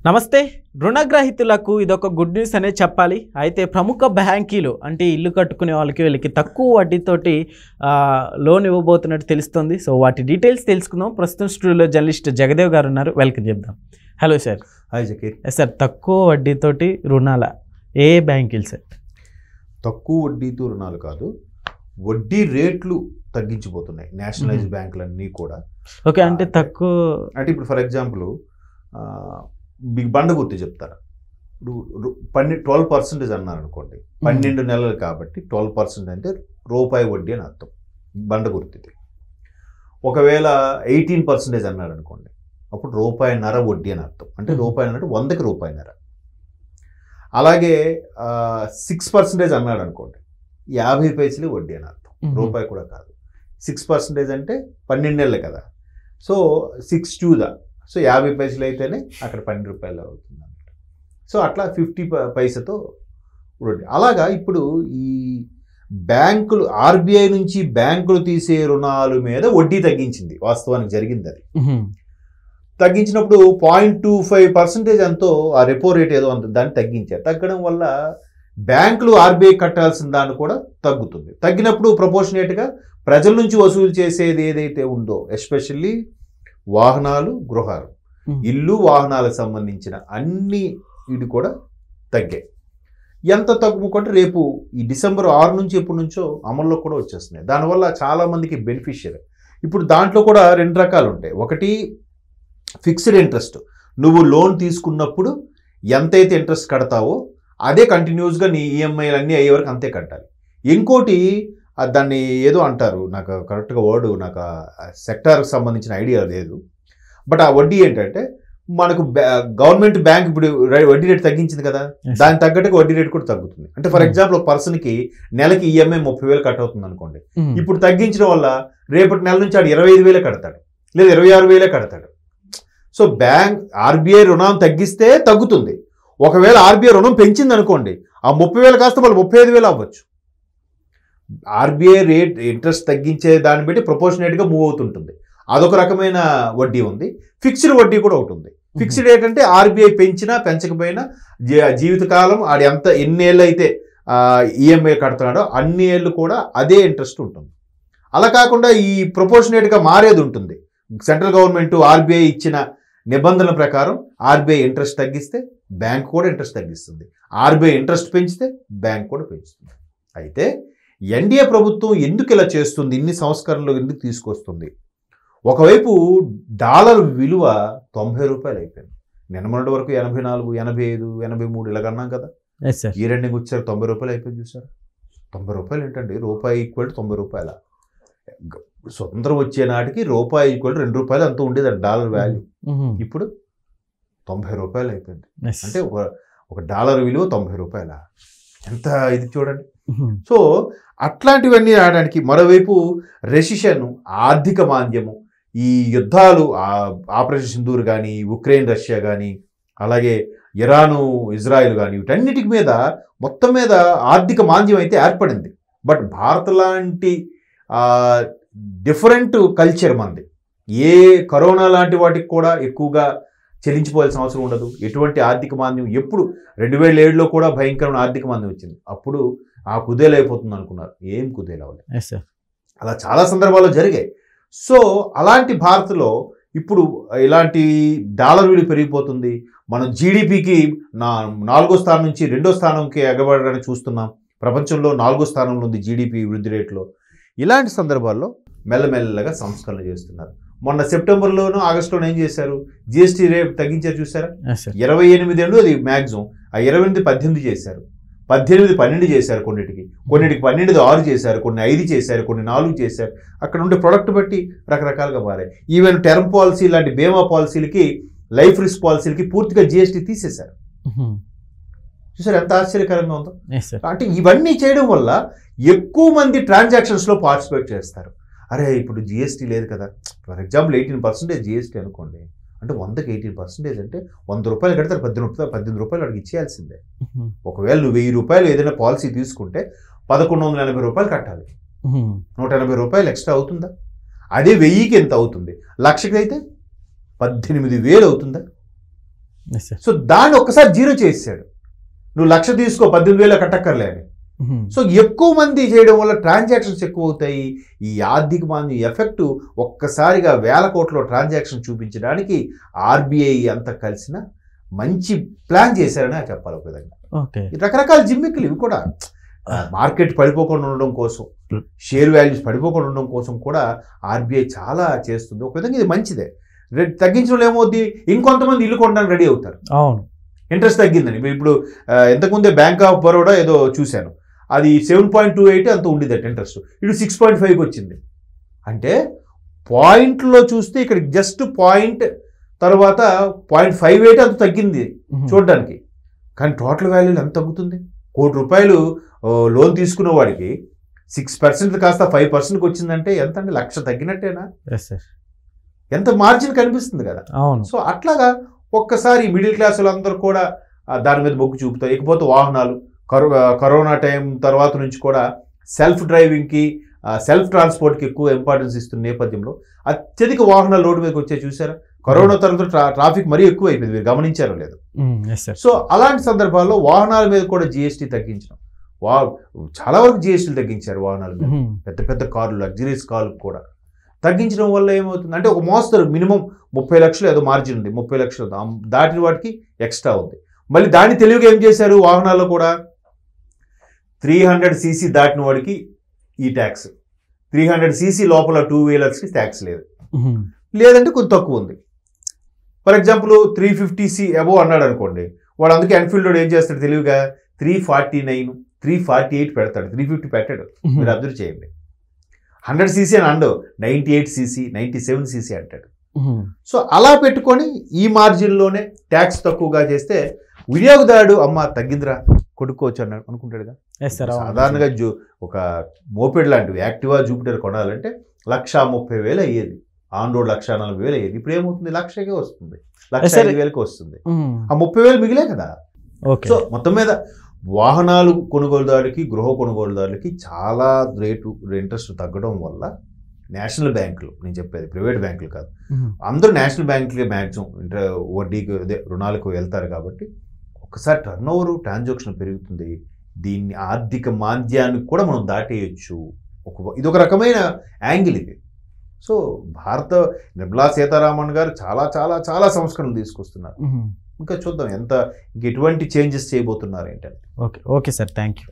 నమస్తే. రుణగ్రహీతులకు ఇదొక good news అనే చెప్పాలి. అయితే ప్రముఖ బ్యాంకీలు అంటే ఇల్లు కట్టుకునే వీళ్ళకి తక్కువ వడ్డీతోటి లోన్ ఇవ్వబోతున్నట్టు తెలుస్తుంది. సో వాటి డీటెయిల్స్ తెలుసుకుందాం. ప్రస్తుతం స్టూడియోలో జర్నలిస్ట్ జగదేవ్ గారు ఉన్నారు. వెల్కమ్ చెప్దాం. Hello sir. Hi Zakir. Sir, తక్కువ వడ్డీతోటి రుణాల ఏ బ్యాంకీలు సార్? తక్కువ వడ్డీతో రుణాలు కాదు, వడ్డీ రేట్లు తగ్గించిపోతున్నాయి నేషనలైజ్ బ్యాంకులన్నీ కూడా. ఓకే, అంటే తక్కువ అంటే ఇప్పుడు ఫర్ ఎగ్జాంపుల్ మీకు బండ గుర్తు చెప్తారా? ఇప్పుడు 12% అన్నారు అనుకోండి, 12 నెలలు కాబట్టి 12% అంటే రూపాయి వడ్డీ అని అర్థం. బండ గుర్తుది. ఒకవేళ 18% అన్నారు అనుకోండి, అప్పుడు రూపాయిన్నర వడ్డీ అని అర్థం. అంటే రూపాయిన్నర 100కి రూపాయిన్నర. అలాగే 6% అన్నాడు అనుకోండి, 50 పైసలు వడ్డీ అని అర్థం. రూపాయి కూడా కాదు. 6% అంటే 12 నెలలు కదా. సో 6 2 సో 50 పైసలు అయితేనే అక్కడ 12 రూపాయలు అవుతుంది అన్నమాట. సో అట్లా 50 పైసతో వడ్డీ. అలాగా ఇప్పుడు ఈ బ్యాంకులు, ఆర్బీఐ నుంచి బ్యాంకులు తీసే రుణాల మీద వడ్డీ తగ్గించింది. వాస్తవానికి జరిగింది అది. తగ్గించినప్పుడు 0.25% ఎంతో ఆ రెపో రేట్ ఏదో అంత దాన్ని తగ్గించారు. తగ్గడం వల్ల బ్యాంకులు ఆర్బీఐ కట్టాల్సిన దాన్ని కూడా తగ్గుతుంది. తగ్గినప్పుడు ప్రపోర్షనేట్గా ప్రజల నుంచి వసూలు చేసేది ఏదైతే ఉందో, ఎస్పెషల్లీ వాహనాలు, గృహాలు, ఇల్లు, వాహనాలకు సంబంధించిన అన్ని ఇది కూడా తగ్గాయి. ఎంత తగ్గుకుంటే రేపు ఈ డిసెంబర్ 6 నుంచి ఎప్పటి నుంచో అమల్లో కూడా వచ్చేస్తున్నాయి. దానివల్ల చాలామందికి బెనిఫిషియరీ. ఇప్పుడు దాంట్లో కూడా 2 రకాలు ఉంటాయి. ఒకటి ఫిక్స్డ్ ఇంట్రెస్ట్, నువ్వు లోన్ తీసుకున్నప్పుడు ఎంతైతే ఇంట్రెస్ట్ కడతావో అదే కంటిన్యూస్గా నీ ఈఎంఐలు అన్నీ అయ్యే వరకు అంతే కట్టాలి. ఇంకోటి దాన్ని ఏదో అంటారు, నాకు కరెక్ట్గా వర్డ్, నాకు సెక్టార్కి సంబంధించిన ఐడియా లేదు. బట్ ఆ వడ్డీ ఏంటంటే మనకు గవర్నమెంట్ బ్యాంక్ ఇప్పుడు వడ్డీ రేటు తగ్గించింది కదా, దానికి తగ్గట్టుగా వడ్డీ రేటు కూడా తగ్గుతుంది. అంటే ఫర్ ఎగ్జాంపుల్ ఒక పర్సన్కి నెలకి ఈఎంఐ 30,000 కట్ అవుతుంది అనుకోండి. ఇప్పుడు తగ్గించడం వల్ల రేపటి నెల నుంచి ఆడు 25,000 కడతాడు, లేదా 26,000 కడతాడు. సో బ్యాంక్ ఆర్బీఐ రుణం తగ్గిస్తే తగ్గుతుంది. ఒకవేళ ఆర్బీఐ రుణం పెంచింది అనుకోండి, ఆ 30,000 కాస్త మళ్ళీ 35,000 అవ్వచ్చు. ఆర్బీఐ రేట్ ఇంట్రెస్ట్ తగ్గించే దాన్ని బట్టి ప్రపోర్షనేట్గా మూవ్ అవుతుంటుంది. అదొక రకమైన వడ్డీ ఉంది. ఫిక్స్డ్ వడ్డీ కూడా ఒకటి ఉంది. ఫిక్స్డ్ ఏంటంటే ఆర్బీఐ పెంచినా పెంచకపోయినా జీవితకాలం ఆడు ఎన్ని ఏళ్ళు అయితే ఈఎంఐ కడుతున్నాడో అన్ని ఏళ్ళు కూడా అదే ఇంట్రెస్ట్ ఉంటుంది. అలా కాకుండా ఈ ప్రపోర్షనేట్గా మారేది ఉంటుంది. సెంట్రల్ గవర్నమెంట్ ఆర్బీఐ ఇచ్చిన నిబంధనల ప్రకారం ఆర్బీఐ ఇంట్రెస్ట్ తగ్గిస్తే బ్యాంక్ కూడా ఇంట్రెస్ట్ తగ్గిస్తుంది. ఆర్బీఐ ఇంట్రెస్ట్ పెంచితే బ్యాంక్ కూడా పెంచుతుంది. అయితే ఎన్డీఏ ప్రభుత్వం ఎందుకు ఇలా చేస్తుంది, ఇన్ని సంస్కరణలు ఎందుకు తీసుకొస్తుంది? ఒకవైపు డాలర్ విలువ 90 రూపాయలు అయిపోయింది. నిన్నమొన్నటి వరకు 84, 85, 83 ఇలాగన్నాం కదా. ఈ రెండింగ్ వచ్చారు 90 రూపాయలు అయిపోయింది. చూసారు, 90 రూపాయలు ఏంటండి? రూపాయి ఈక్వల్ టు 90 రూపాయల. స్వతంత్రం వచ్చే నాటికి రూపాయి ఈక్వల్ టు 2 రూపాయలు అంతా ఉండేది డాలర్ వాల్యూ. ఇప్పుడు 90 రూపాయలు అయిపోయింది. అంటే ఒక డాలర్ విలువ 90 రూపాయల. ఎంత ఇది చూడండి. సో అట్లాంటివన్నీ రావడానికి మరోవైపు రెసిషన్, ఆర్థిక మాంద్యము, ఈ యుద్ధాలు, ఆపరేషన్ సింధూర్ కానీ, ఉక్రెయిన్ రష్యా కానీ, అలాగే ఇరాను ఇజ్రాయిల్ కానీ, వీటన్నిటికి మీద మొత్తం మీద ఆర్థిక మాంద్యం అయితే ఏర్పడింది. బట్ భారత్ లాంటి డిఫరెంట్ కల్చర్ మనది. ఏ కరోనా లాంటి వాటికి కూడా ఎక్కువగా చెల్లించిపోవాల్సిన అవసరం ఉండదు. ఎటువంటి ఆర్థిక మాంద్యం ఎప్పుడు 2007లో కూడా భయంకరమైన ఆర్థిక మాంద్యం వచ్చింది. అప్పుడు కుదేలైపోతుంది అనుకున్నారు. ఏం కుదేలవ్వలేదు. అలా చాలా సందర్భాల్లో జరిగాయి. సో అలాంటి భారత్లో ఇప్పుడు ఇలాంటి డాలర్ విలువ పెరిగిపోతుంది. మనం జీడిపికి 4వ స్థానం నుంచి 2వ స్థానంకి ఎగబడడానికి చూస్తున్నాం. ప్రపంచంలో 4వ స్థానంలో ఉంది జీడిపి వృద్ధి రేట్లో. ఇలాంటి సందర్భాల్లో మెల్లమెల్లగా సంస్కరణ చేస్తున్నారు. మొన్న సెప్టెంబర్లోనూ ఆగస్టులోనూ ఏం చేశారు? జిఎస్టీ రేట్ తగ్గించారు చూసారా? 28 అది మ్యాక్సిమం. ఆ 28 18 చేశారు, 18 12 చేశారు. కొన్నిటికి 12 6 చేశారు, కొన్ని 5 చేశారు, కొన్ని 4 చేశారు. అక్కడ ఉండే ప్రొడక్ట్ బట్టి రకరకాలుగా మారాయి. ఈవెన్ టర్మ్ పాలసీ లాంటి బీమా పాలసీలకి, లైఫ్ రిస్క్ పాలసీలకి పూర్తిగా జిఎస్టీ తీసేశారు. చూసారు ఎంత ఆశ్చర్యకరంగా ఉందో. అంటే ఇవన్నీ చేయడం వల్ల ఎక్కువ మంది ట్రాన్సాక్షన్స్లో పార్టిసిపేట్ చేస్తారు. అరే ఇప్పుడు జిఎస్టీ లేదు కదా, ఫర్ ఎగ్జాంపుల్ 18% జిఎస్టీ అనుకోండి, అంటే 100కి 18% అంటే 100 రూపాయలు కడితే 18 రూపాయలు అడిగి ఇచ్చేయాల్సిందే. ఒకవేళ నువ్వు 1000 రూపాయలు ఏదైనా పాలసీ తీసుకుంటే 1180 రూపాయలు కట్టాలి. 180 రూపాయలు ఎక్స్ట్రా అవుతుందా? అదే 1000కి ఎంత అవుతుంది? 1,00,000కి అయితే 18,000 అవుతుందా? Yes, sir. సో దాన్ని ఒక్కసారి జీరో చేసాడు. నువ్వు 1,00,000 తీసుకో 18,000 కట్టక్కర్లే అని. సో ఎక్కువ మంది చేయడం వల్ల ట్రాన్సాక్షన్స్ ఎక్కువ అవుతాయి. ఈ ఆర్థిక మాంద్యం ఎఫెక్ట్ ఒక్కసారిగా 1,000 కోట్ల ట్రాన్సాక్షన్ చూపించడానికి ఆర్బీఐ అంతా కలిసిన మంచి ప్లాన్ చేశారని చెప్పాలి ఒక విధంగా. రకరకాల జిమ్మిక్కులు ఇవి కూడా మార్కెట్ పడిపోకుండా ఉండడం కోసం, షేర్ వాల్యూస్ పడిపోకుండా ఉండడం కోసం కూడా ఆర్బీఐ చాలా చేస్తుంది. ఒక విధంగా ఇది మంచిదే. తగ్గించడం ఏమవుద్ది, ఇంకొంతమంది ఇల్లు కొనడానికి రెడీ అవుతారు. అవును, ఇంట్రెస్ట్ తగ్గిందని. ఇప్పుడు ఇంతకుముందే బ్యాంక్ ఆఫ్ బరోడా ఏదో చూశాను, అది 7.28 అంత ఉండేదట ఇంట్రెస్ట్, ఇటు 6.5కి వచ్చింది. అంటే పాయింట్లో చూస్తే ఇక్కడ జస్ట్ పాయింట్ తర్వాత 0.58 అంత తగ్గింది చూడడానికి. కానీ టోటల్ వాల్యూలు ఎంత తగ్గుతుంది? ₹1,00,00,000 లోన్ తీసుకున్న వాడికి 6% కాస్త 5%కి వచ్చిందంటే ఎంత అంటే 1,00,000 తగ్గినట్టేనా? ఎంత మార్జిన్ కనిపిస్తుంది కదా. సో అట్లాగా ఒక్కసారి మిడిల్ క్లాస్ వాళ్ళందరూ కూడా దాని మీద మొగ్గు చూపుతారు. ఇకపోతే వాహనాలు, కరోనా టైం తర్వాత నుంచి కూడా సెల్ఫ్ డ్రైవింగ్కి, సెల్ఫ్ ట్రాన్స్పోర్ట్కి ఎక్కువ ఇంపార్టెన్స్ ఇస్తున్న నేపథ్యంలో అత్యధిక వాహనాలు రోడ్డు మీదకి వచ్చే చూసారా? కరోనా తర్వాత ట్రాఫిక్ మరీ ఎక్కువ అయిపోయింది, మీరు గమనించారో లేదు. సో అలాంటి సందర్భాల్లో వాహనాల మీద కూడా జిఎస్టీ తగ్గించడం, చాలా వరకు జిఎస్టీలు తగ్గించారు వాహనాల మీద. పెద్ద పెద్ద కార్లు, లగ్జరీస్ కార్లు కూడా తగ్గించడం వల్ల ఏమవుతుంది అంటే ఒక మోస్తరు మినిమం 30 లక్షలు ఏదో మార్జిన్ ఉంది, 30 లక్షలు దాటిన వాటికి ఎక్స్ట్రా ఉంది. మళ్ళీ దాన్ని తెలివిగా ఏం చేశారు వాహనాల్లో కూడా, 300cc దాటిన వాడికి ఈ ట్యాక్స్, 300cc లోపల 2 వీలర్స్కి ట్యాక్స్ లేదు, లేదంటే కొంచెం తక్కువ ఉంది. ఫర్ ఎగ్జాంపుల్ 350c అబోవ్ అన్నాడు అనుకోండి, వాడు అందుకే ఎన్ఫీల్డ్ ఏం చేస్తాడు తెలివిగా 349, 348 పెడతాడు, 350 పెట్టాడు. మీరు అబ్జర్వ్ చేయండి. 100cc అని అండవు, 98cc, 97cc అంటాడు. సో అలా పెట్టుకొని ఈ మార్జిన్లోనే ట్యాక్స్ తక్కువగా చేస్తే వినియోగదారుడు అమ్మ తగ్గిందిరా కొనుక్కోవచ్చు అన్నాడు అనుకుంటాడుగా. సాధారణంగా ఒక మోపెడ్ లాంటివి యాక్టివా జూపిటర్ కొనాలంటే 1,30,000 అయ్యేది, ఆన్ రోడ్ 1,40,000 అయ్యేది. ఇప్పుడు ఏమవుతుంది, 1,00,000కే వస్తుంది, 1,05,000కి వస్తుంది. ఆ 30,000 మిగిలే కదా. సో మొత్తం మీద వాహనాలు కొనుగోలుదారులకి, గృహ కొనుగోలుదారులకి చాలా ఇంట్రెస్ట్ తగ్గడం వల్ల నేషనల్ బ్యాంకులు, నేను చెప్పేది ప్రైవేట్ బ్యాంకులు కాదు, అందరూ నేషనల్ బ్యాంకులకి మ్యాక్సిమం వడ్డీకి రుణాలకు వెళ్తారు. కాబట్టి ఒకసారి టర్న్ ఓవర్ ట్రాన్సాక్షన్ పెరుగుతుంది. దీన్ని ఆర్థిక మాంద్యాన్ని కూడా మనం దాటేయచ్చు. ఇది ఒక రకమైన యాంగిల్ ఇది. సో నిర్మలా సీతారామన్ గారు చాలా చాలా చాలా సంస్కరణలు తీసుకొస్తున్నారు. ఇంకా చూద్దాం ఎటువంటి చేంజెస్ చేయబోతున్నారు ఏంటంటే. Okay sir, thank you.